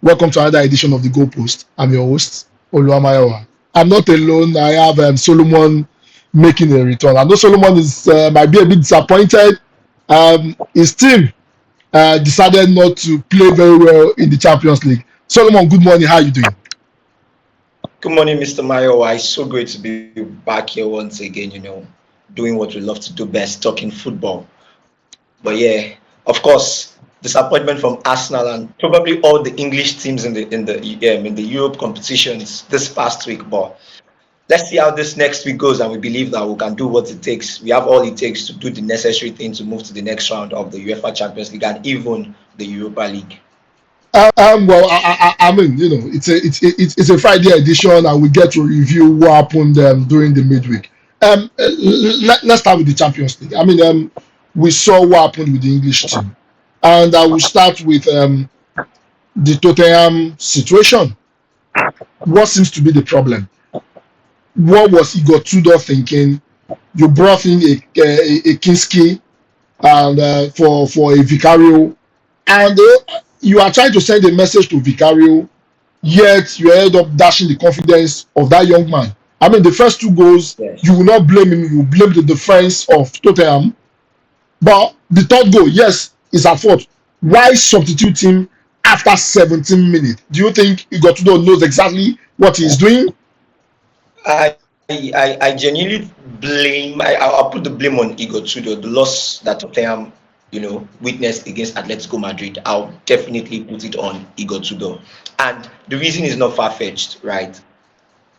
Welcome to another edition of The Goalpost. I'm your host, Oluwamayowa. I'm not alone. I have Solomon making a return. I know Solomon might be a bit disappointed. His team decided not to play very well in the Champions League. Solomon, good morning. How are you doing? Good morning, Mr. Mayowa. It's so great to be back here once again, doing what we love to do best, talking football. But yeah, of course, disappointment from Arsenal and probably all the English teams in the Europe competitions this past week. But let's see how this next week goes, and we believe that we can do what it takes. We have all it takes to do the necessary thing to move to the next round of the UEFA Champions League and even the Europa League. Well, I mean, it's a Friday edition, and we get to review what happened during the midweek. Let's start with the Champions League. I mean, we saw what happened with the English team, and I will start with the Tottenham situation. What seems to be the problem? What was Igor Tudor thinking? You brought in a Kinski and for a Vicario, and you are trying to send a message to Vicario, yet you end up dashing the confidence of that young man. I mean, the first two goals, Yes. you will not blame him, you blame the defense of Tottenham. But the third goal, yes, is at fault. Why substitute him after 17 minutes? Do you think Igor Tudor knows exactly what he's doing? I genuinely blame. I'll put the blame on Igor Tudor. The loss that Tottenham, witnessed against Atletico Madrid. I'll definitely put it on Igor Tudor, and the reason is not far fetched, right?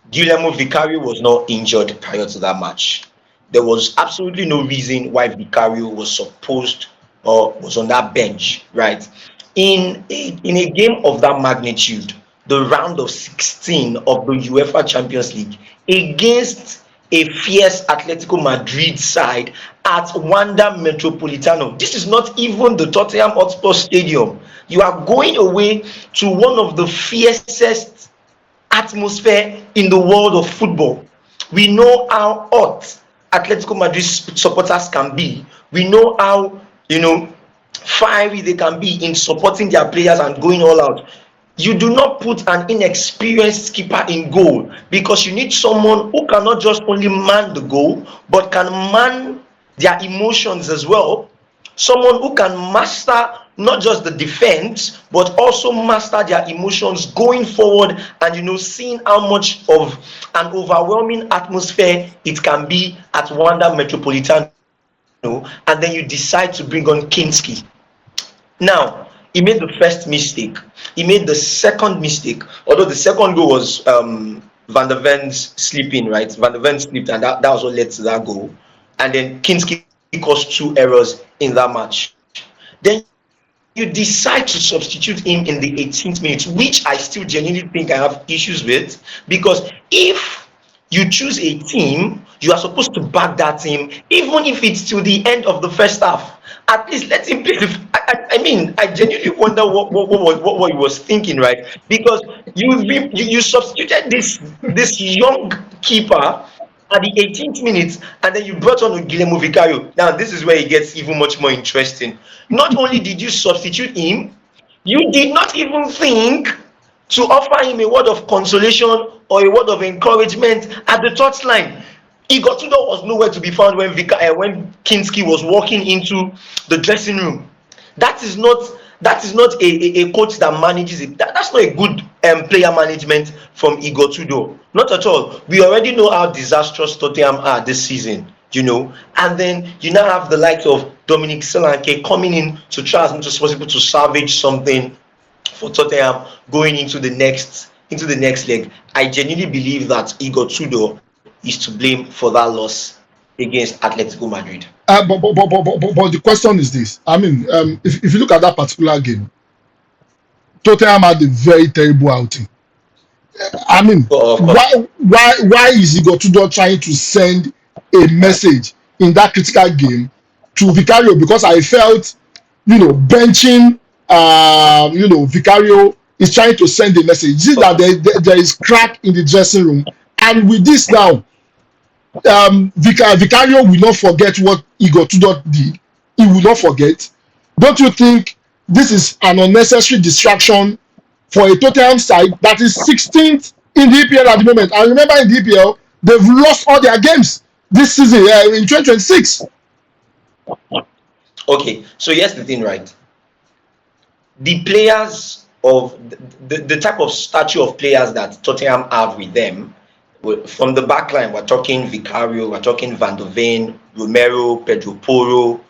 Guillermo Vicario was not injured prior to that match. There was absolutely no reason why Vicario was supposed or was on that bench, right? In a game of that magnitude, the round of 16 of the UEFA Champions League against a fierce Atletico Madrid side at Wanda Metropolitano. This is not even the Tottenham Hotspur Stadium. You are going away to one of the fiercest atmosphere in the world of football. We know how hot Atletico Madrid supporters can be. We know how fiery they can be in supporting their players and going all out. You do not put an inexperienced keeper in goal because you need someone who cannot just only man the goal but can man their emotions as well. Someone who can master not just the defense but also master their emotions going forward, and seeing how much of an overwhelming atmosphere it can be at Wanda Metropolitano, and then you decide to bring on Kinski. Now, he made the first mistake. He made the second mistake. Although the second goal was Van der Ven's sleeping, right? Van der Ven slipped, and that was what led to that goal. And then Kinski caused two errors in that match. Then you decide to substitute him in the 18th minute, which I still genuinely think I have issues with, because if you choose a team, you are supposed to back that team, even if it's till the end of the first half. At least let him play. I mean, I genuinely wonder what he was thinking, right? Because you substituted this young keeper at the 18th minute, and then you brought on Guillermo Vicario. Now, this is where it gets even much more interesting. Not only did you substitute him, you did not even think to offer him a word of consolation or a word of encouragement at the touchline. Igor Tudor was nowhere to be found when Kinski was walking into the dressing room. That is not a coach that manages it. That's not a good player management from Igor Tudor. Not at all. We already know how disastrous Tottenham are this season, and then you now have the likes of Dominic Solanke coming in to try as much as possible to salvage something for Tottenham going into the next leg. I genuinely believe that Igor Tudor is to blame for that loss against Atletico Madrid. But the question is this. I mean, if you look at that particular game, Tottenham had a very terrible outing. I mean, why is Igor Tudor trying to send a message in that critical game to Vicario? Because I felt, benching, Vicario is trying to send a message. You see that there is crack in the dressing room, and with this now, Vicario will not forget what Igor Tudor did. He will not forget. Don't you think this is an unnecessary distraction for a Tottenham side that is 16th in the EPL at the moment. And remember, in the EPL, they've lost all their games this season in 2026. Okay, so here's the thing, right? The players of the type of stature of players that Tottenham have with them, from the back line, we're talking Vicario, we're talking Van der Ven, Romero, Pedro Porro,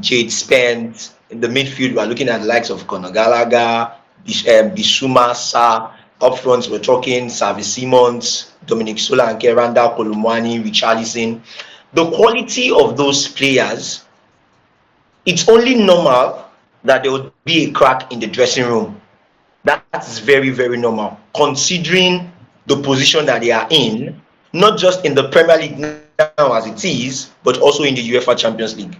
Jade Spence. In the midfield, we're looking at the likes of Conor Gallagher, Bissouma, Sarr. Up front, we're talking Xavi Simons, Dominic Solanke, Randall Kolumwani, Richarlison. The quality of those players, it's only normal that there would be a crack in the dressing room. That is very, very normal, considering the position that they are in, not just in the Premier League now as it is, but also in the UEFA Champions League.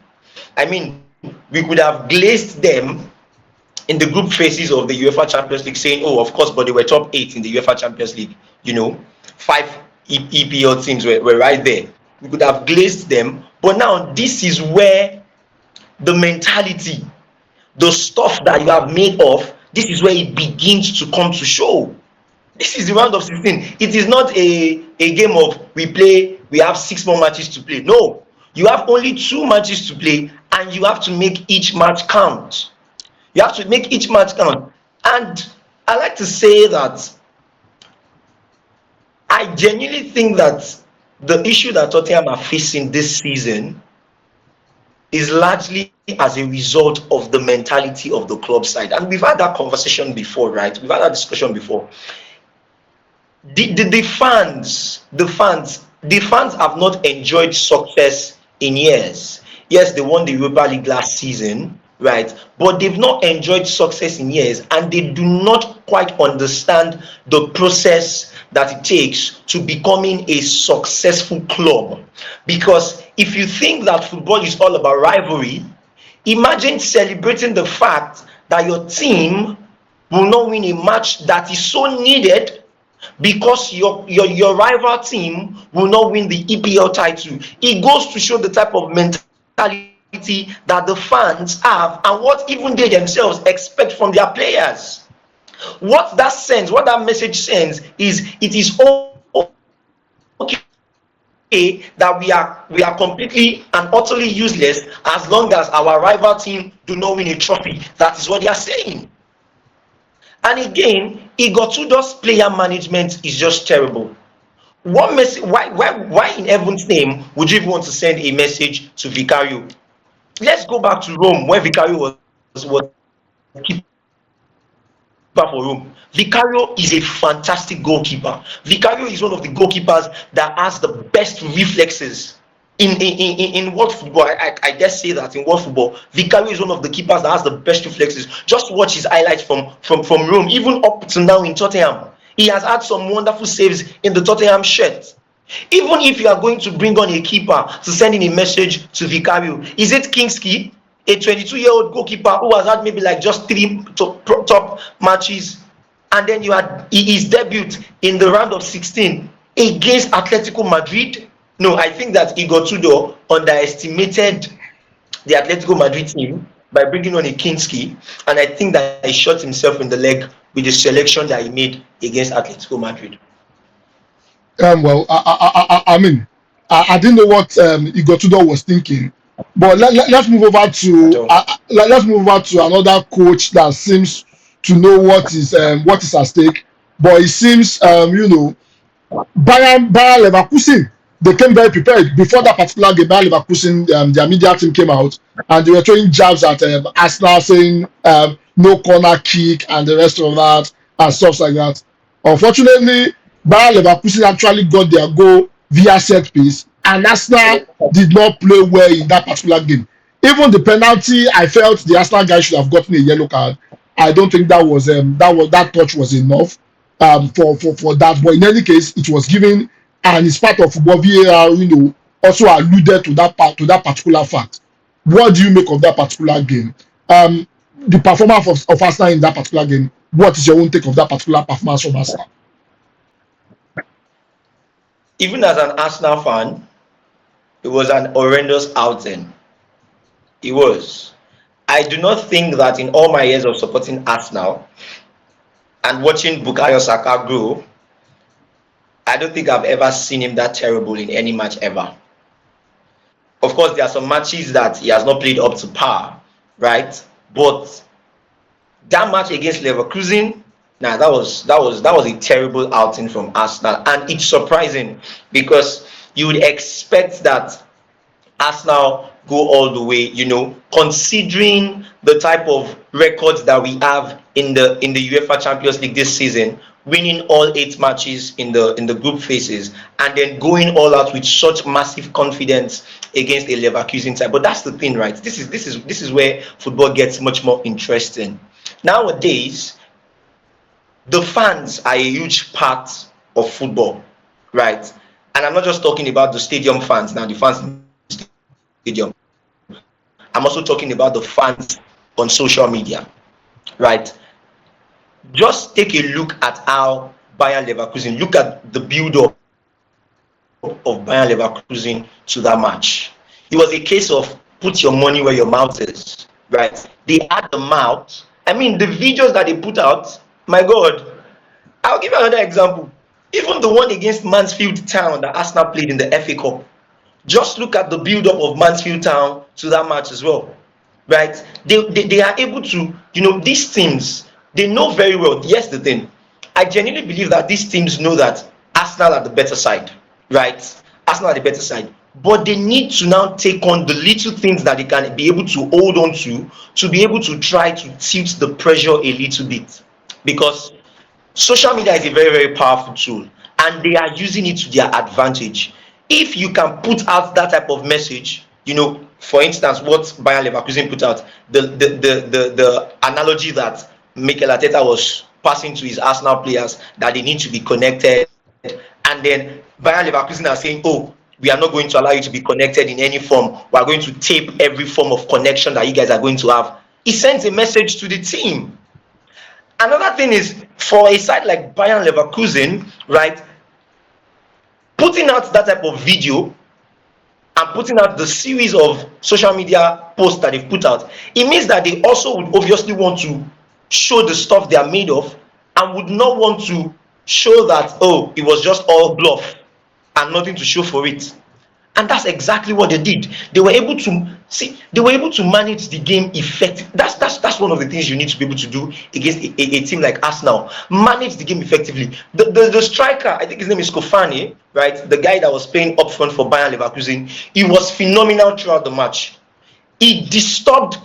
I mean, we could have glazed them in the group phases of the UEFA Champions League, saying, oh, of course, but they were top 8 in the UEFA Champions League. You know, 5 EPL teams were right there. We could have glazed them, but now this is where the mentality, the stuff that you have made of, this is where it begins to come to show. This is the round of 16. It is not a game of we have 6 more matches to play. No, you have only 2 matches to play, and you have to make each match count. You have to make each match count. And I like to say that I genuinely think that the issue that Tottenham are facing this season is largely as a result of the mentality of the club side. And we've had that conversation before, right? We've had that discussion before. The fans have not enjoyed success in years. Yes, they won the Europa League last season, right? But they've not enjoyed success in years, and they do not quite understand the process that it takes to becoming a successful club. Because if you think that football is all about rivalry, imagine celebrating the fact that your team will not win a match that is so needed because your rival team will not win the EPL title. It goes to show the type of mentality that the fans have and what even they themselves expect from their players. What that message sends is it is okay that we are completely and utterly useless as long as our rival team do not win a trophy. That is what they are saying. And again, Igotudo's player management is just terrible. What message? Why in heaven's name would you even want to send a message to Vicario? Let's go back to Rome, where Vicario was keeper for Rome. Vicario is a fantastic goalkeeper. Vicario is one of the goalkeepers that has the best reflexes in world football. I dare say that in world football, Vicario is one of the keepers that has the best reflexes. Just watch his highlights from Rome, even up to now in Tottenham. He has had some wonderful saves in the Tottenham shirt. Even if you are going to bring on a keeper to send in a message to Vicario, is it Kingsley, a 22-year-old goalkeeper who has had maybe like just 3 top matches, and then you had his debut in the round of 16 against Atletico Madrid? No, I think that Igor Tudor underestimated the Atletico Madrid team by bringing on a Kinski, and I think that he shot himself in the leg with the selection that he made against Atletico Madrid. Well, I mean, I didn't know what Igor Tudor was thinking, but let's move over to let's move over to another coach that seems to know what is at stake. But it seems Bayern Leverkusen, they came very prepared before that particular game. Bayern Leverkusen, their media team came out and they were throwing jabs at Arsenal, saying no corner kick and the rest of that and stuff like that. Unfortunately, Bayer Leverkusen actually got their goal via set piece, and Arsenal did not play well in that particular game. Even the penalty, I felt the Arsenal guy should have gotten a yellow card. I don't think that touch was enough for that. But in any case, it was given, and it's part of football. VAR, also alluded to that particular fact. What do you make of that particular game? The performance of Arsenal in that particular game. What is your own take of that particular performance from Arsenal? Even as an Arsenal fan, it was an horrendous outing. It was. I do not think that in all my years of supporting Arsenal, and watching Bukayo Saka grow, I don't think I've ever seen him that terrible in any match ever. Of course, there are some matches that he has not played up to par, right? But that match against Leverkusen, nah, that was a terrible outing from Arsenal, and it's surprising because you would expect that Arsenal go all the way, considering the type of records that we have in the UEFA Champions League this season, winning all 8 matches in the group phases, and then going all out with such massive confidence against a Leverkusen side. But that's the thing, right? This is where football gets much more interesting. Nowadays, the fans are a huge part of football, right? And I'm not just talking about the stadium fans now, the fans in the stadium. I'm also talking about the fans on social media, right? Just take a look at how Bayern Leverkusen, look at the build-up of Bayern Leverkusen to that match. It was a case of put your money where your mouth is, right? They had the mouth. I mean, the videos that they put out, my God. I'll give you another example. Even the one against Mansfield Town that Arsenal played in the FA Cup. Just look at the build-up of Mansfield Town to that match as well, right? They are able to, these teams, they know very well. Yes, the thing, I genuinely believe that these teams know that Arsenal are the better side, right? Arsenal are the better side, but they need to now take on the little things that they can be able to hold on to be able to try to tilt the pressure a little bit, because social media is a very, very powerful tool, and they are using it to their advantage. If you can put out that type of message, for instance, what Bayer Leverkusen put out, the analogy that Mikel Arteta was passing to his Arsenal players, that they need to be connected, and then Bayer Leverkusen are saying, oh, we are not going to allow you to be connected in any form. We are going to tape every form of connection that you guys are going to have. He sends a message to the team. Another thing is, for a side like Bayern Leverkusen, right, putting out that type of video and putting out the series of social media posts that they've put out, it means that they also would obviously want to show the stuff they are made of, and would not want to show that, oh, it was just all bluff and nothing to show for it. And that's exactly what they did. They were able to manage the game effectively. That's one of the things you need to be able to do against a team like Arsenal. Manage the game effectively. The striker, I think his name is Kofani, right? The guy that was playing up front for Bayern Leverkusen, he was phenomenal throughout the match. He disturbed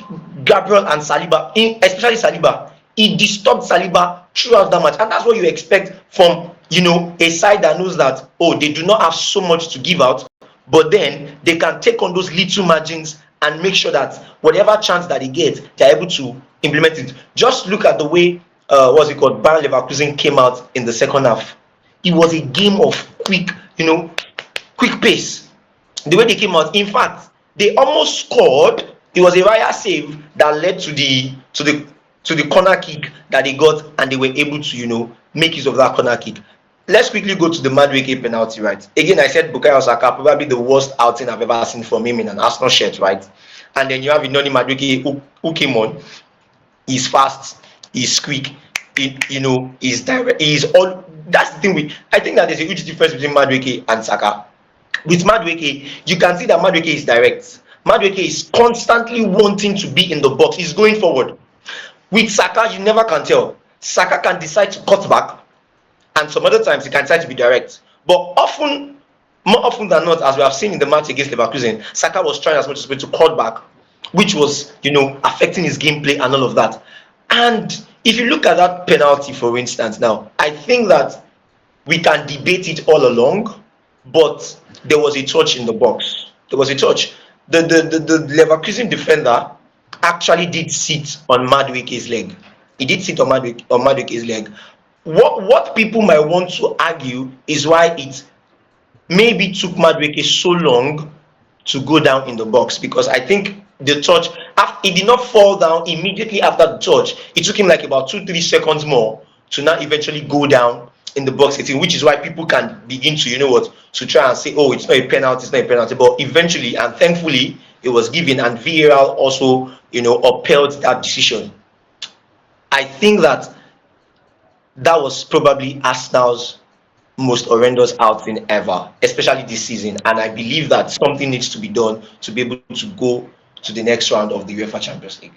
Gabriel and Saliba, especially Saliba. He disturbed Saliba throughout the match, and that's what you expect from a side that knows that, oh, they do not have so much to give out, but then they can take on those little margins and make sure that whatever chance that they get, they're able to implement it. Just look at the way what's it called, Bayer Leverkusen came out in the second half. It was a game of quick pace. The way they came out, in fact, they almost scored. It was a Raya save that led to the corner kick that they got, and they were able to make use of that corner kick. Let's quickly go to the Madueke penalty, right? Again, I said Bukayo Saka, probably the worst outing I've ever seen from him in an Arsenal shirt, right? And then you have Inoni Madueke who came on. He's fast, he's quick, he's direct, he's all. That's the thing I think that there's a huge difference between Madueke and Saka. With Madueke, you can see that Madueke is direct. Madueke is constantly wanting to be in the box. He's going forward. With Saka, you never can tell. Saka can decide to cut back, and some other times he can decide to be direct. But more often than not, as we have seen in the match against Leverkusen, Saka was trying as much as possible to cut back, which was, affecting his gameplay and all of that. And if you look at that penalty, for instance, now, I think that we can debate it all along, but there was a touch in the box. There was a touch. The Leverkusen defender actually did sit on Madueke's leg. He did sit on Madueke's leg. What people might want to argue is why it maybe took Madueke so long to go down in the box, because I think the touch, he did not fall down immediately after the touch. It took him like about 2-3 seconds more to now eventually go down in the box 18, which is why people can begin to to try and say, oh, it's not a penalty, but eventually and thankfully it was given, and VAR also upheld that decision. I think that that was probably Arsenal's most horrendous outing ever, especially this season. And I believe that something needs to be done to be able to go to the next round of the UEFA Champions League.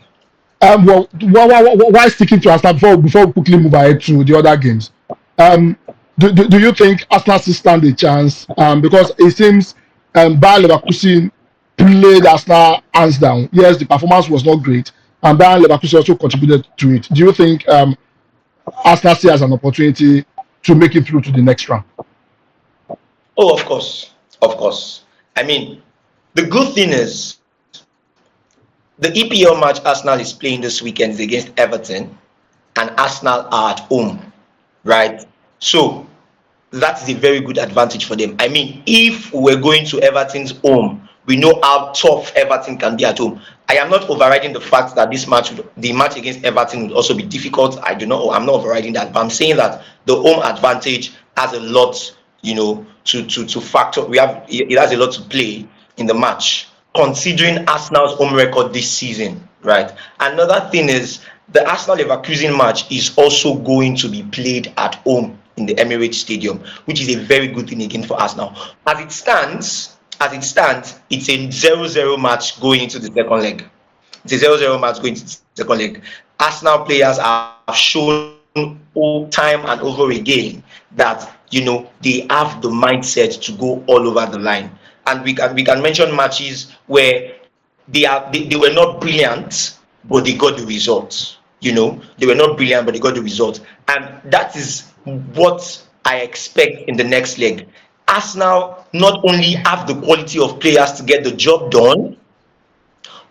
Well, why sticking to Arsenal before we quickly move ahead to the other games? Um, do you think Arsenal still stand a chance? Because it seems Bayer Leverkusen played Arsenal hands down. Yes, the performance was not great, and Bayer Leverkusen also contributed to it. Do you think Arsenal still has an opportunity to make it through to the next round? Oh, of course, of course. I mean, the good thing is the EPL match Arsenal is playing this weekend is against Everton, and Arsenal are at home, right? So that is a very good advantage for them. I mean, if we're going to Everton's home, we know how tough Everton can be at home. I am not overriding the fact that the match against Everton would also be difficult. I do not. I'm not overriding that, but I'm saying that the home advantage has a lot, to factor. It has a lot to play in the match, considering Arsenal's home record this season, right? Another thing is the Arsenal Leverkusen match is also going to be played at home in the Emirates Stadium, which is a very good thing again for Arsenal. As it stands, it's a 0-0 match going into the second leg. It's a 0-0 match going to the second leg. Arsenal players have shown time and over again that they have the mindset to go all over the line. And we can mention matches where they were not brilliant, but they got the results. They were not brilliant, but they got the result. And that is what I expect in the next leg. Arsenal not only have the quality of players to get the job done,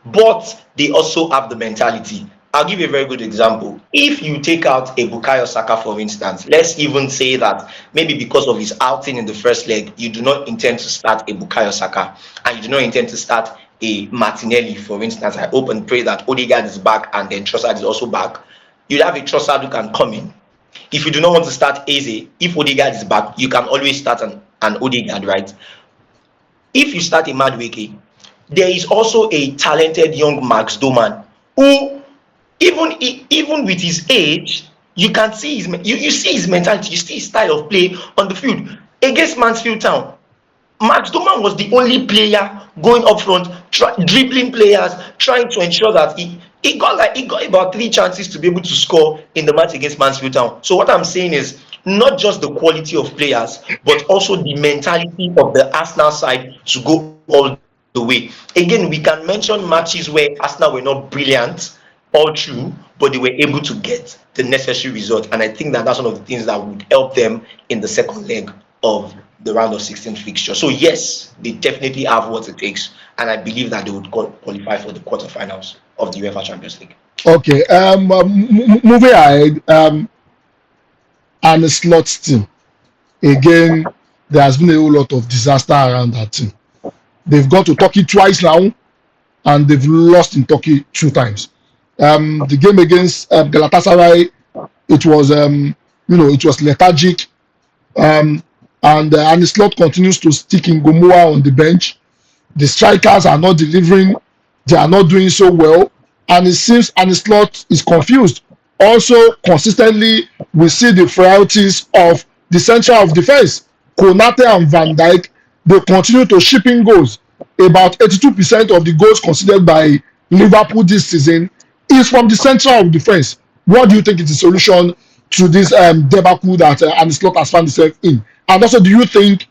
but they also have the mentality. I'll give you a very good example. If you take out a Bukayo Saka, for instance, let's even say that maybe because of his outing in the first leg, you do not intend to start a Bukayo Saka and you do not intend to start a Martinelli, for instance. I hope and pray that Odegaard is back and then Trossard is also back. You'll have a Trossard who can come in. If you do not want to start Eze, if Odegaard is back, you can always start an Odegaard, right? If you start a Madueke, there is also a talented young Max Doman who, even with his age, you can see you see his mentality, you see his style of play on the field. Against Mansfield Town, Max Doman was the only player going up front, dribbling players, trying to ensure that he got about 3 chances to be able to score in the match against Mansfield Town. So what I'm saying is not just the quality of players, but also the mentality of the Arsenal side to go all the way. Again, we can mention matches where Arsenal were not brilliant all through, but they were able to get the necessary result. And I think that that's one of the things that would help them in the second leg of the round of 16 fixture. So yes, they definitely have what it takes, and I believe that they would qualify for the quarterfinals of the UEFA Champions League. Okay. Moving ahead, and the slots team. Again, there has been a whole lot of disaster around that team. They've gone to Turkey twice now, and they've lost in Turkey 2 times. The game against Galatasaray, it was lethargic. Um, and the slot continues to stick in Gomoa on the bench. The strikers are not delivering. They are not doing so well. And it seems and the slot is confused. Also, consistently, we see the frailties of the center of defense. Konate and Van Dijk, they continue to ship in goals. About 82% of the goals considered by Liverpool this season is from the center of defense. What do you think is the solution to this debacle that Arne Slot has found himself in? And also, do you think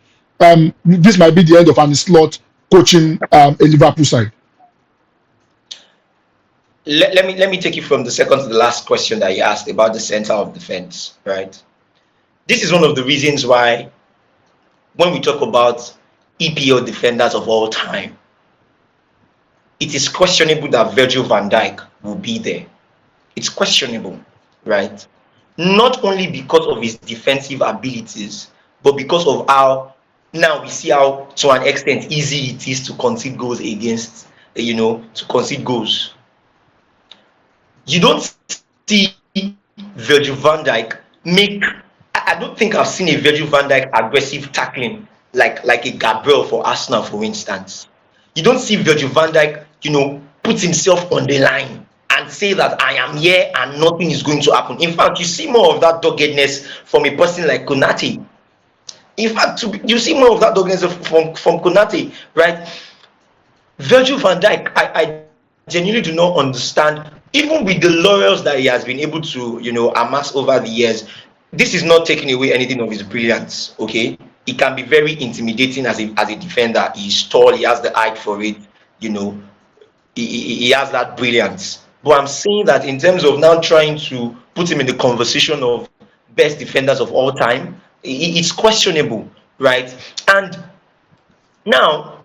this might be the end of Arne Slot coaching a Liverpool side? Let me take you from the second to the last question that you asked about the center of defense, right? This is one of the reasons why when we talk about EPL defenders of all time, it is questionable that Virgil van Dijk will be there. It's questionable, right? Not only because of his defensive abilities, but because of how now we see how, to an extent, easy it is to concede goals to concede goals. You don't see Virgil van Dijk make. I don't think I've seen a Virgil van Dijk aggressive tackling like a Gabriel for Arsenal, for instance. You don't see Virgil van Dijk, put himself on the line and say that I am here and nothing is going to happen. In fact, you see more of that doggedness from a person like Konate. In fact, you see more of that doggedness from Konate, right? Virgil van Dijk, I genuinely do not understand, even with the laurels that he has been able to, amass over the years, this is not taking away anything of his brilliance, okay? He can be very intimidating as a defender. He's tall, he has the height for it, you know, he has that brilliance. But I'm saying that in terms of now trying to put him in the conversation of best defenders of all time, it's questionable, right? And now,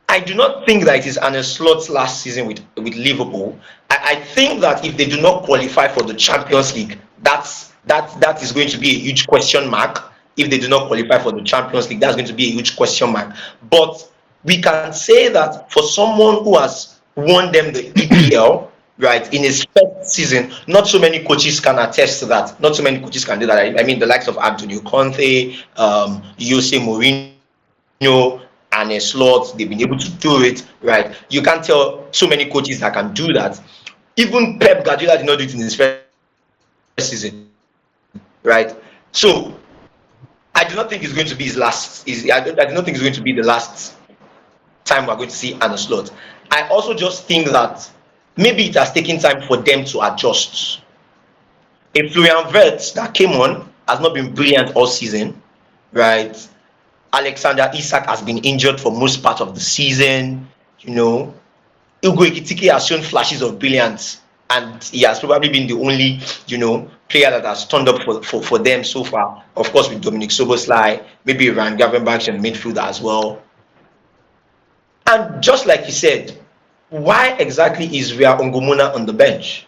I do not think that it is Arne Slot's last season with Liverpool. I think that if they do not qualify for the Champions League, that is going to be a huge question mark. If they do not qualify for the Champions League, that's going to be a huge question mark. But we can say that for someone who has won them the EPL, right, in his first season, not so many coaches can attest to that. Not so many coaches can do that. I mean, the likes of Antonio Conte, Jose Mourinho, and a Slot, they've been able to do it, right? You can't tell so many coaches that can do that. Even Pep Guardiola did not do it in his first season, right? So I do not think it's going to be his last. I do not think it's going to be the last time we're going to see Arne Slot. I also just think that maybe it has taken time for them to adjust. A Florian Wirtz that came on has not been brilliant all season, right? Alexander Isak has been injured for most part of the season, Ugo Ekitike has shown flashes of brilliance, and he has probably been the only, player that has turned up for them so far. Of course, with Dominic Soboslai, maybe Ryan Gravenberch in midfield as well. And just like you said, why exactly is Ria Ongomona on the bench?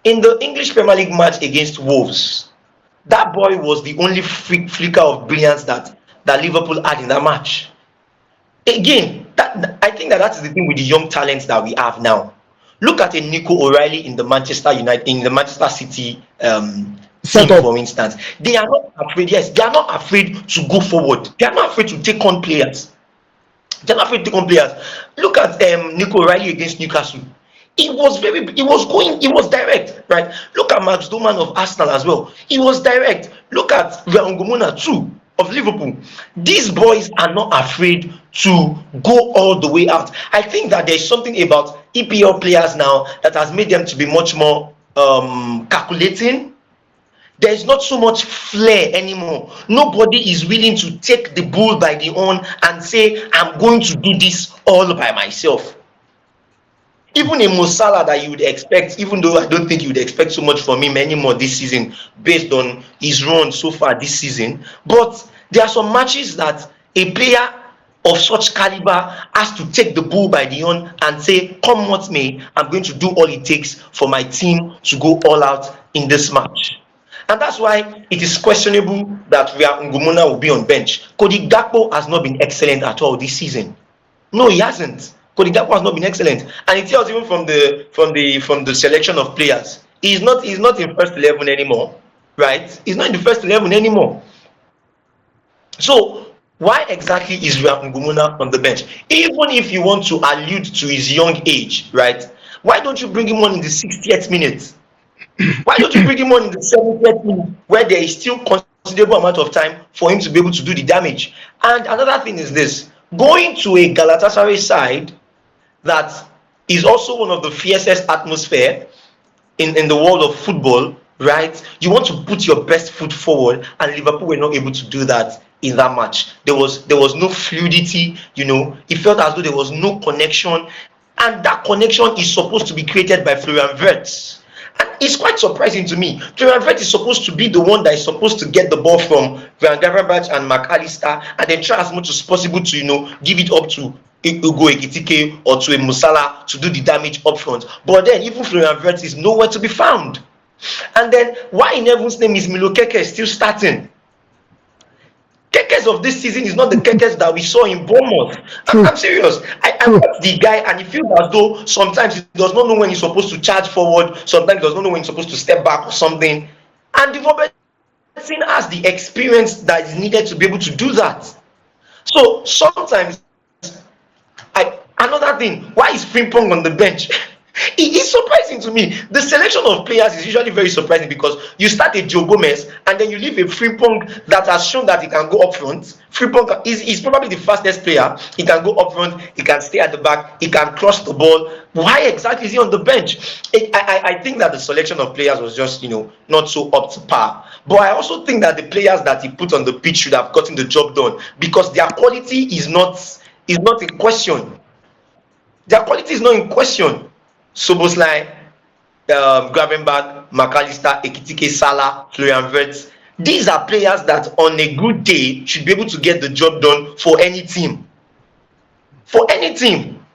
In the English Premier League match against Wolves, that boy was the only flicker of brilliance that Liverpool had in that match. Again, I think that is the thing with the young talents that we have now. Look at a Nico O'Reilly in the Manchester City Set team, up. for instance. They are not afraid. Yes, they are not afraid to go forward. They are not afraid to take on players. They are not afraid to take on players. Look at Nico O'Reilly against Newcastle. He was direct, right? Look at Max Doman of Arsenal as well. He was direct. Look at Ngomona too of Liverpool. These boys are not afraid to go all the way out. I think that there's something about EPL players now that has made them to be much more calculating. There's not so much flair anymore. Nobody is willing to take the bull by the horn and say, I'm going to do this all by myself. Even a Mo Salah that you would expect, even though I don't think you would expect so much from him anymore this season based on his run so far this season. But there are some matches that a player of such caliber has to take the bull by the horn and say, come what may, I'm going to do all it takes for my team to go all out in this match. And that's why it is questionable that Ria Ngumuna will be on bench. Cody Gakpo has not been excellent at all this season. No, he hasn't. Cody Gakpo has not been excellent, and it tells even from the selection of players. He's not in first 11 anymore, right? He's not in the first 11 anymore. So why exactly is Ngumuna on the bench? Even if you want to allude to his young age, right? Why don't you bring him on in the 60th minute? Why don't you bring him on in the 70th minute where there is still considerable amount of time for him to be able to do the damage? And another thing is this: going to a Galatasaray side that is also one of the fiercest atmosphere in the world of football, right? You want to put your best foot forward, and Liverpool were not able to do that in that match. There was no fluidity, it felt as though there was no connection, and that connection is supposed to be created by Florian Wirtz. And it's quite surprising to me. Florian Wirtz is supposed to be the one that is supposed to get the ball from Van Gravenberch and McAllister and then try as much as possible to, give it up to Ugo Ekitike or to a Musala to do the damage up front. But then even Florian Wirtz is nowhere to be found. And then why in heaven's name is Milo Keke still starting? Kekes of this season is not the Kekes that we saw in Bournemouth. True. I'm serious. I True. watch the guy and he feels as though sometimes he does not know when he's supposed to charge forward, sometimes he does not know when he's supposed to step back or something. And the Robertson has the experience that is needed to be able to do that. So sometimes, another thing, why is Frimpong on the bench? It's surprising to me. The selection of players is usually very surprising because you start a Joe Gomez and then you leave a Frimpong that has shown that he can go up front. Frimpong is probably the fastest player. He can go up front, he can stay at the back, he can cross the ball. Why exactly is he on the bench? I think that the selection of players was just, not so up to par. But I also think that the players that he put on the pitch should have gotten the job done because their quality is not in question. Their quality is not in question. Soboslai, Gravenberch, McAllister, Ekitike, Salah, Florian Wirtz. These are players that on a good day should be able to get the job done for any team. For any team.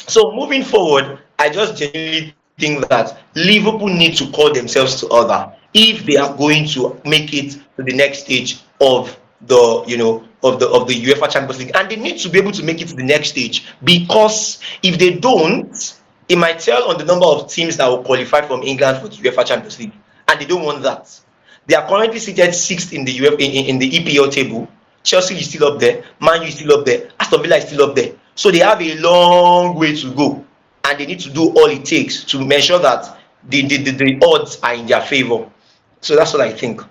So moving forward, I just genuinely think that Liverpool need to call themselves to order if they are going to make it to the next stage of the UEFA Champions League, and they need to be able to make it to the next stage because if they don't, it might tell on the number of teams that will qualify from England for the UEFA Champions League, and they don't want that. They are currently seated sixth in the in the EPL table. Chelsea is still up there, Man U is still up there, Aston Villa is still up there. So they have a long way to go, and they need to do all it takes to make sure that the odds are in their favor. So that's what I think.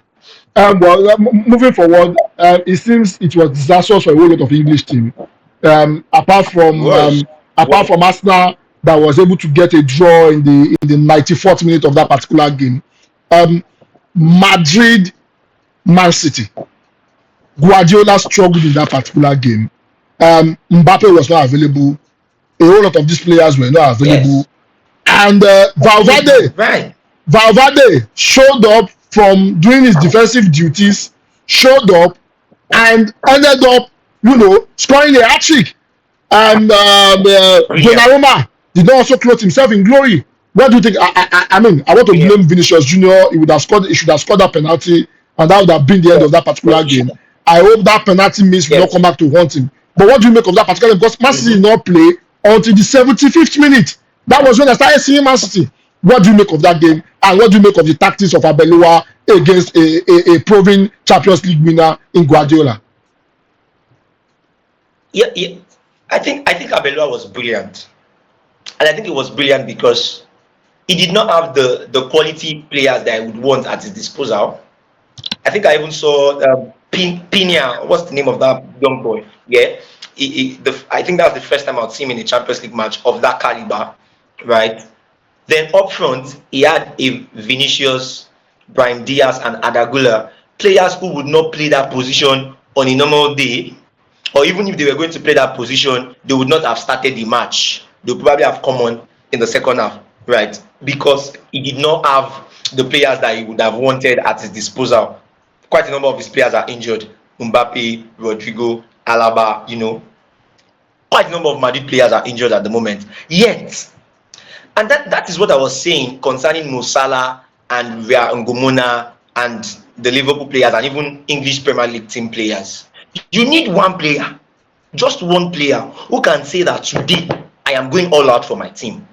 Moving forward, it seems it was disastrous for a whole lot of English team. Um, apart from Was um, apart from Arsenal that was able to get a draw in the 94th minute of that particular game. Um, Madrid, Man City, Guardiola struggled in that particular game. Mbappe was not available. A whole lot of these players were not available, yes, and Valverde right. Valverde showed up from doing his defensive duties, showed up and ended up, scoring a hat trick. And Brilliant, Donnarumma did not also clothe himself in glory. What do you think? I want to brilliant. blame Vinicius Junior. He would have scored. He should have scored that penalty, and that would have been the end of Yes, that particular yes, game. I hope that penalty miss will not come yes. back to haunt him. But what do you make of that particular game? Because Man City did Mhm. not play until the 75th minute. That was when I started seeing Man City. What do you make of that game? And what do you make of the tactics of Abeloa against a proven Champions League winner in Guardiola? Yeah, yeah. I think Abelua was brilliant, and I think it was brilliant because he did not have the quality players that I would want at his disposal. I think I even saw Pina. What's the name of that young boy? Yeah, I think that was the first time I'd seen him in a Champions League match of that caliber, right? Then up front, he had a Vinicius, Brahim Diaz, and Adagula, players who would not play that position on a normal day, or even if they were going to play that position, they would not have started the match. They would probably have come on in the second half, right? Because he did not have the players that he would have wanted at his disposal. Quite a number of his players are injured. Mbappe, Rodrigo, Alaba, quite a number of Madrid players are injured at the moment. Yet, and that is what I was saying concerning Mo Salah and Ria Ngomona and the Liverpool players and even English Premier League team players. You need one player, just one player, who can say that today I am going all out for my team.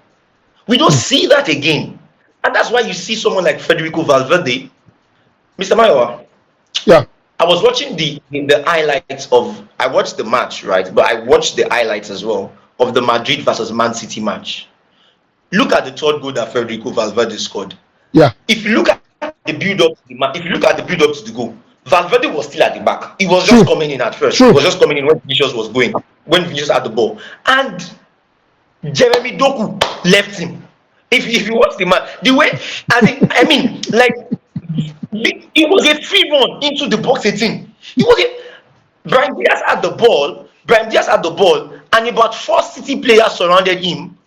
We don't see that again. And that's why you see someone like Federico Valverde. Mr. Mayowa, Yeah. I was watching the highlights of, I watched the match, right? But I watched the highlights as well of the Madrid versus Man City match. Look at the third goal that Federico Valverde scored. Yeah. If you look at the build up to the match, if you look at the build up to the goal, Valverde was still at the back. He was just True. coming in at first. He True. was just coming in when Vinicius was going, when Vinicius had the ball. And Jeremy Doku left him. If you watch the match, the way I mean, like it was a free run into the box 18. It was a Brian Diaz had the ball. Brian Diaz had the ball, and about four City players surrounded him,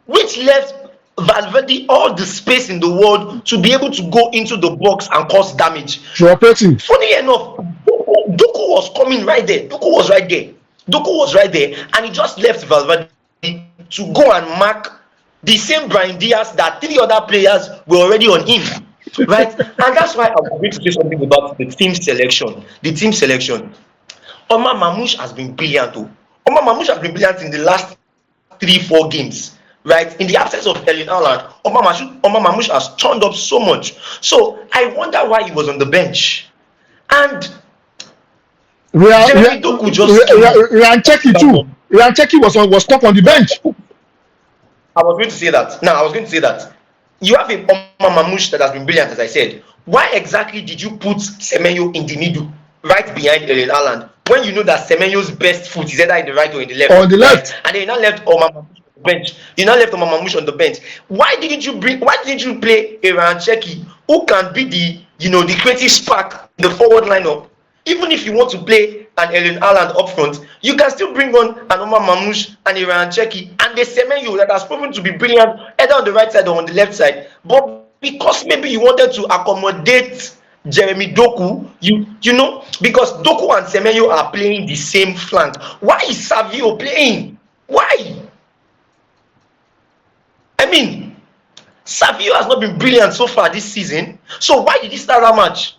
which left Valverde all the space in the world to be able to go into the box and cause damage. To operate him. Funny enough, Doku was coming right there. Doku was right there. Doku was right there, and he just left Valverde to go and mark the same Brian Diaz that three other players were already on him. Right? And that's why I'm going to say something about the team selection. The team selection. Omar Mamouche has been brilliant. Omar Mamouche has been brilliant in the last 3-4 games. Right, in the absence of Erling Haaland, Omar Mamouche has turned up so much. So I wonder why he was on the bench. And Jeremy Doku just came Ryan Cheki too. Ryan Cheki was stuck on the bench. I was going to say that. Now, I was going to say that you have a Omar Mamouche that has been brilliant, as I said. Why exactly did you put Semenyo in the middle, right behind Erling Haaland, when you know that Semenyo's best foot is either in the right or in the left, On the right? left, And then you now left Omar Mamouche on the bench. You now left Omar Mamouche on the bench. Why didn't you play Aaron Cheki, who can be the creative spark in the forward lineup? Even if you want to play an Erling Haaland up front, you can still bring on an Omar Mamouche and a Ryan Cherki and the Semenyo that has proven to be brilliant either on the right side or on the left side. But because maybe you wanted to accommodate Jeremy Doku, because Doku and Semenyo are playing the same flank. Why is Savio playing? Why? I mean, Savio has not been brilliant so far this season. So why did he start that match?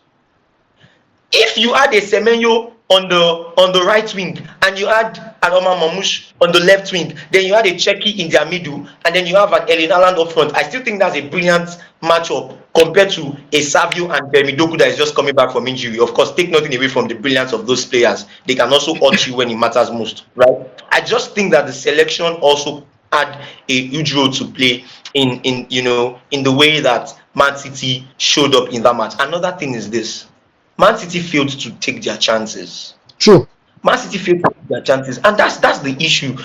If you had a Semenyo on the right wing and you had an Omar Mamouche on the left wing, then you had a Cheki in their middle, and then you have an Erling Haaland up front, I still think that's a brilliant matchup compared to a Savio and Jeremy Doku that is just coming back from injury. Of course, take nothing away from the brilliance of those players. They can also hurt you when it matters most, right? I just think that the selection also had a huge role to play in the way that Man City showed up in that match. Another thing is this: Man City failed to take their chances. true. Man City failed to take their chances, and that's the issue.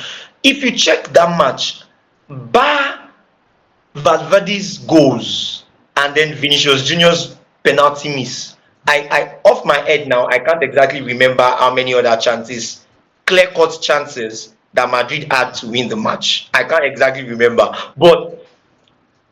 If you check that match, bar Valverde's goals and then Vinicius Junior's penalty miss, I off my head now, I can't exactly remember how many other chances, clear-cut chances that Madrid had to win the match. I can't exactly remember, but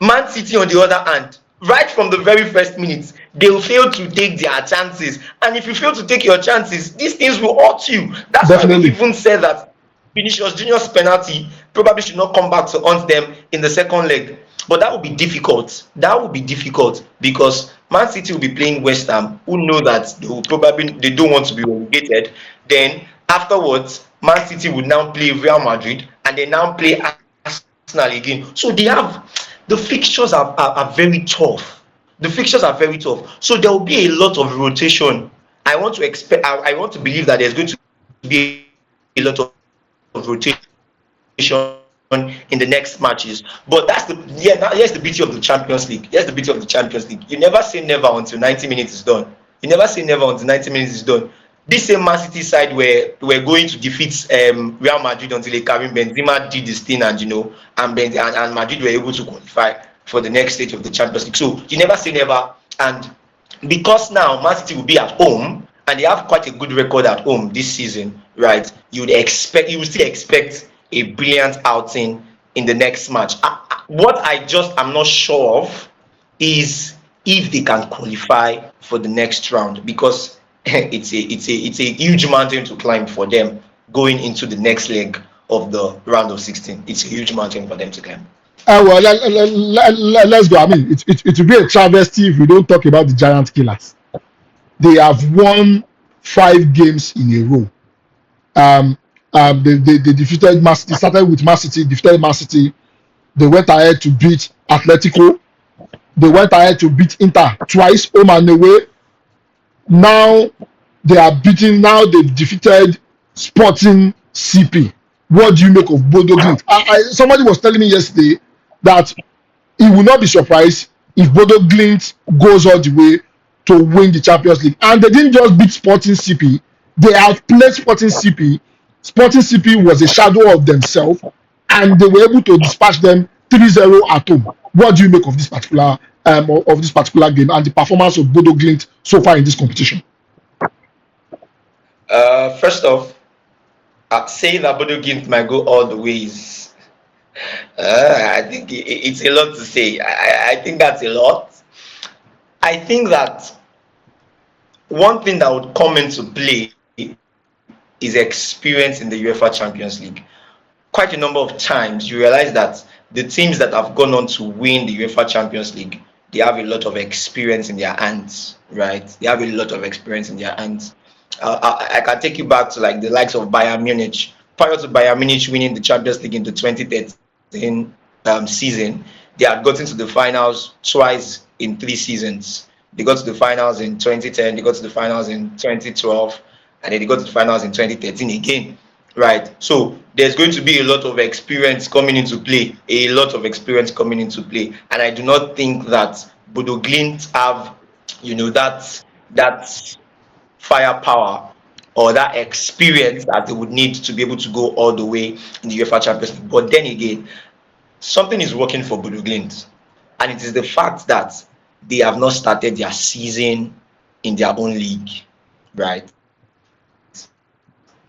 Man City, on the other hand, right from the very first minute, they will fail to take their chances. And if you fail to take your chances, these things will hurt you. That's why we Definitely. even said that Vinicius Junior's penalty probably should not come back to haunt them in the second leg. But that would be difficult. That would be difficult because Man City will be playing West Ham, who know that they don't want to be relegated. Then afterwards, Man City would now play Real Madrid and they now play Arsenal again. So the fixtures are very tough. The fixtures are very tough. So there will be a lot of rotation. I want to believe that there's going to be a lot of rotation in the next matches. But here's the beauty of the Champions League. Here's the beauty of the Champions League. You never say never until 90 minutes is done. You never say never until 90 minutes is done. This same Man City side were going to defeat Real Madrid until Karim Benzema did this thing, and and Madrid were able to qualify for the next stage of the Champions League. So you never say never, and because now Man City will be at home and they have quite a good record at home this season, right? You would still expect a brilliant outing in the next match. What I'm not sure of is if they can qualify for the next round, because it's a huge mountain to climb for them going into the next leg of the round of 16. It's a huge mountain for them to climb. Well, let's go. I mean, it will be a travesty if we don't talk about the giant killers. They have won 5 games in a row. They defeated Man City. Started with Man City, defeated Man City. They went ahead to beat Atletico. They went ahead to beat Inter twice, home and away. Now they are beating. Now they've defeated Sporting CP. What do you make of Bodo Glimt? Somebody was telling me yesterday that he will not be surprised if Bodo Glimt goes all the way to win the Champions League. And they didn't just beat Sporting CP. They have played Sporting CP. Sporting CP was a shadow of themselves, and they were able to dispatch them 3-0 at home. What do you make of this particular game and the performance of Bodo Glimt so far in this competition? First off, saying that Bodo Glimt might go all the ways, I think it's a lot to say. I think that's a lot. I think that one thing that would come into play is experience in the UEFA Champions League. Quite a number of times you realize that the teams that have gone on to win the UEFA Champions League, they have a lot of experience in their hands, right? They have a lot of experience in their hands. I can take you back to like the likes of Bayern Munich. Prior to Bayern Munich winning the Champions League in the 2013 season, they had gotten to the finals twice in 3 seasons. They got to the finals in 2010, they got to the finals in 2012, and then they got to the finals in 2013 again. right? So there's going to be a lot of experience coming into play, and I do not think that Bodo Glimt have, that firepower or that experience that they would need to be able to go all the way in the UEFA Champions League. But then again, something is working for Bodo Glimt, and it is the fact that they have not started their season in their own league, right?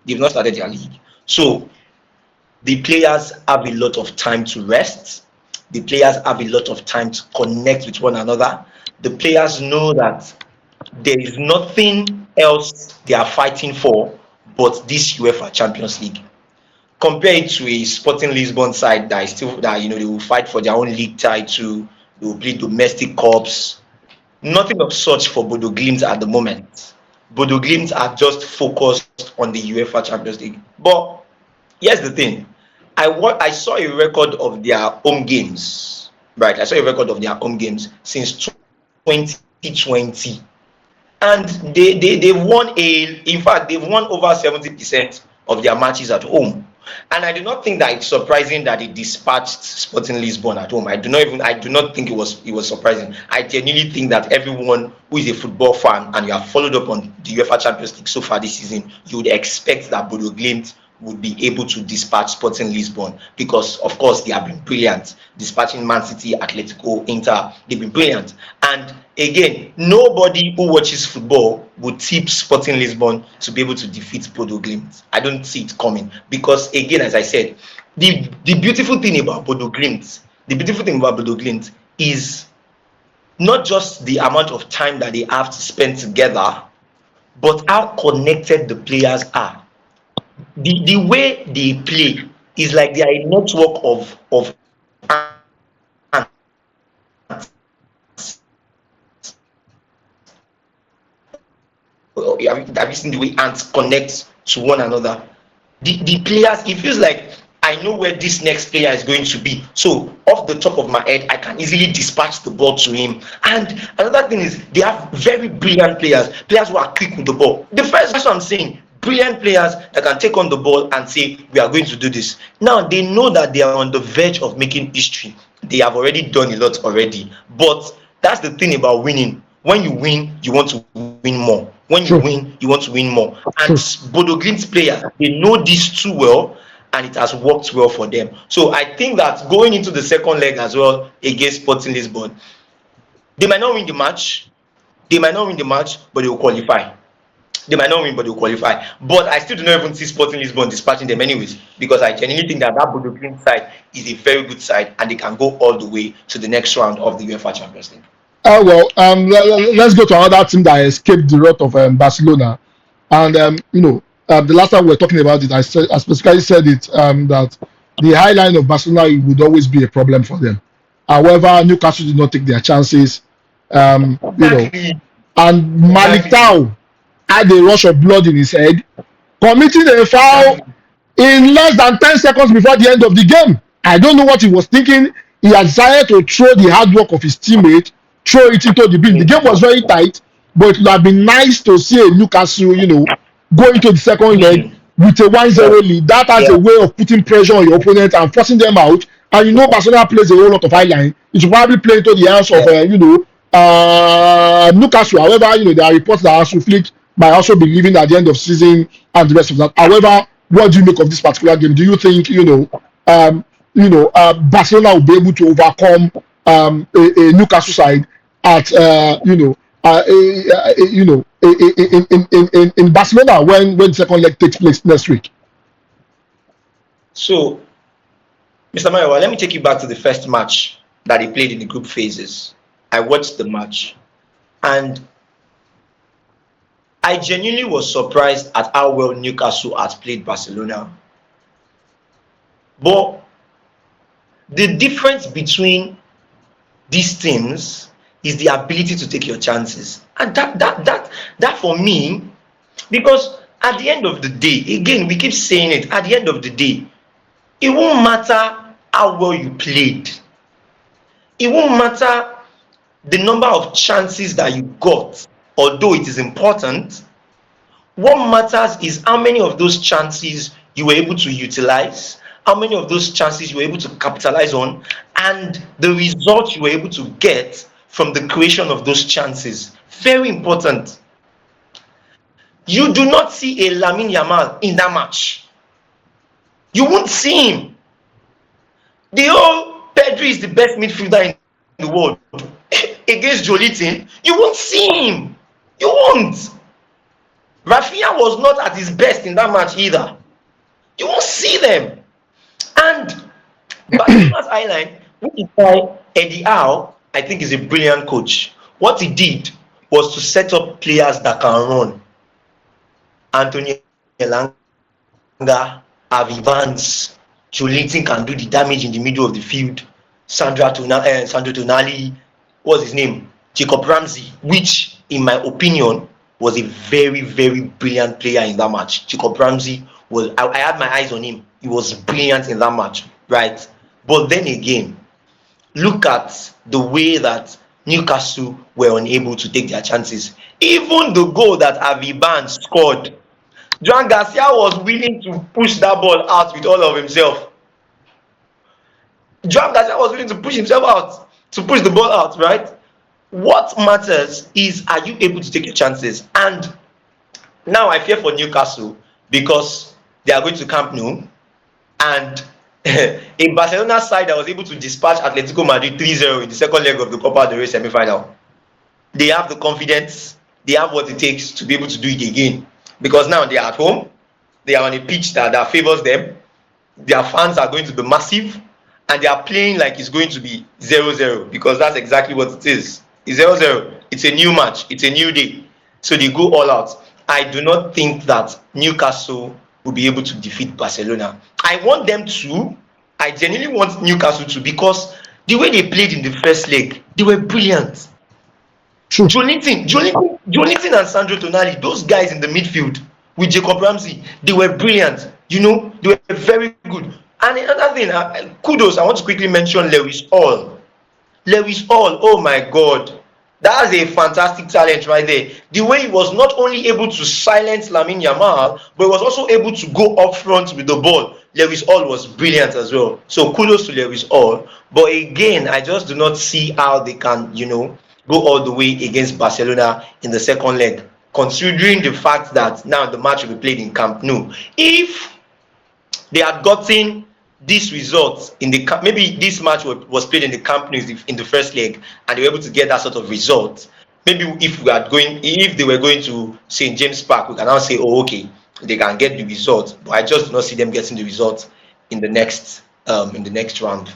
They've not started their league. So the players have a lot of time to rest. The players have a lot of time to connect with one another. The players know that there is nothing else they are fighting for but this UEFA Champions League. Compare it to a Sporting Lisbon side that is still that they will fight for their own league title, they will play domestic cups. Nothing of such for Bodo Glimt at the moment. Bodo Glimt are just focused on the UEFA Champions League. But here's the thing. I saw a record of their home games. Right. I saw a record of their home games since 2020. And they've won in fact, they've won over 70% of their matches at home. And I do not think that it's surprising that they dispatched Sporting Lisbon at home. I do not think it was surprising. I genuinely think that everyone who is a football fan and you have followed up on the UEFA Champions League so far this season, you would expect that Bodo Glimt would be able to dispatch Sporting Lisbon, because of course they have been brilliant dispatching Man City, Atletico, Inter. They've been brilliant. And again, nobody who watches football would tip Sporting Lisbon to be able to defeat Bodo Glimt. I don't see it coming, because again, as I said, the beautiful thing about Bodo Glimt, is not just the amount of time that they have to spend together, but how connected the players are. The way they play is like they are a network of have you seen the way ants connect to one another? The players, it feels like I know where this next player is going to be. So off the top of my head, I can easily dispatch the ball to him. And another thing is they have very brilliant players who are quick with the ball. That's what I'm saying. Brilliant players that can take on the ball and say, we are going to do this. Now they know that they are on the verge of making history. They have already done a lot already. But that's the thing about winning. When you win, you want to win more. When you True. win, you want to win more. And True. Bodo Glimt players, they know this too well, and it has worked well for them. So I think that going into the second leg as well against Sporting Lisbon, they might not win the match. But they will qualify. They might not win, but they will qualify. But I still do not even see Sporting Lisbon dispatching them anyways, because I genuinely think that Bodo Glimt side is a very good side, and they can go all the way to the next round of the UEFA Champions League. Let's go to another team that escaped the wrath of Barcelona. And the last time we were talking about it, I specifically said it, that the high line of Barcelona would always be a problem for them. However, Newcastle did not take their chances. Exactly. And Malik Tau had a rush of blood in his head, committing a foul in less than 10 seconds before the end of the game. I don't know what he was thinking. He had decided to throw the hard work of his teammate, throw it into the bin. The game was very tight, but it would have been nice to see a Newcastle, go into the second leg with a 1-0 lead. That has a way of putting pressure on your opponent and forcing them out. And Barcelona plays a whole lot of high line. It should probably play into the hands of, Newcastle. However, there are reports that Hansi Flick might also be leaving at the end of season and the rest of that. However, what do you make of this particular game? Do you think Barcelona will be able to overcome a Newcastle side at in Barcelona when the second leg takes place next week? So, Mr. Mayowa, let me take you back to the first match that they played in the group phases. I watched the match, and I genuinely was surprised at how well Newcastle has played Barcelona. But the difference between these teams is the ability to take your chances. And that for me, because at the end of the day, again, we keep saying it, at the end of the day, it won't matter how well you played. It won't matter the number of chances that you got, although it is important. What matters is how many of those chances you were able to utilize, how many of those chances you were able to capitalize on, and the results you were able to get from the creation of those chances. Very important. You do not see a Lamine Yamal in that match. You won't see him. The whole Pedri is the best midfielder in the world against Jolinton. You won't see him. You won't. Rafinha was not at his best in that match either. You won't see them. And Barcelona's eyeline, which is why Eddie Howe, I think, is a brilliant coach. What he did was to set up players that can run. Anthony Elanga, Avi Vance, Jolinton can do the damage in the middle of the field. Sandro Tonali, what's his name? Jacob Ramsey, which, in my opinion, was a very, very brilliant player in that match. Jacob Ramsey was, I had my eyes on him. He was brilliant in that match, right? But then again, look at the way that Newcastle were unable to take their chances. Even the goal that Avi Vance scored, Joan Garcia was willing to push that ball out with all of himself. Joan Garcia was willing to push himself out, to push the ball out, right? What matters is, are you able to take your chances? And now I fear for Newcastle because they are going to Camp Nou, and a Barcelona side that was able to dispatch Atletico Madrid 3-0 in the second leg of the Copa del Rey semi-final. They have the confidence, they have what it takes to be able to do it again. Because now they are at home, they are on a pitch that favors them, their fans are going to be massive, and they are playing like it's going to be 0-0, because that's exactly what it is. It's 0-0. It's a new match, it's a new day. So they go all out. I do not think that Newcastle will be able to defeat Barcelona. I want them to. I genuinely want Newcastle to, because the way they played in the first leg, they were brilliant. True. Jolinton and Sandro Tonali, those guys in the midfield with Jacob Ramsey, they were brilliant. You know, they were very good. And another thing, kudos, I want to quickly mention Lewis Hall. Lewis Hall, oh my God. That's a fantastic talent right there. The way he was not only able to silence Lamine Yamal, but he was also able to go up front with the ball. Lewis Hall was brilliant as well. So kudos to Lewis Hall. But again, I just do not see how they can, go all the way against Barcelona in the second leg, considering the fact that now the match will be played in Camp Nou. If they had gotten this result in the maybe this match was played in the Camp Nou in the first leg, and they were able to get that sort of result, maybe if they were going to St. James Park, we can now say, oh, okay, they can get the result. But I just do not see them getting the result in the next round.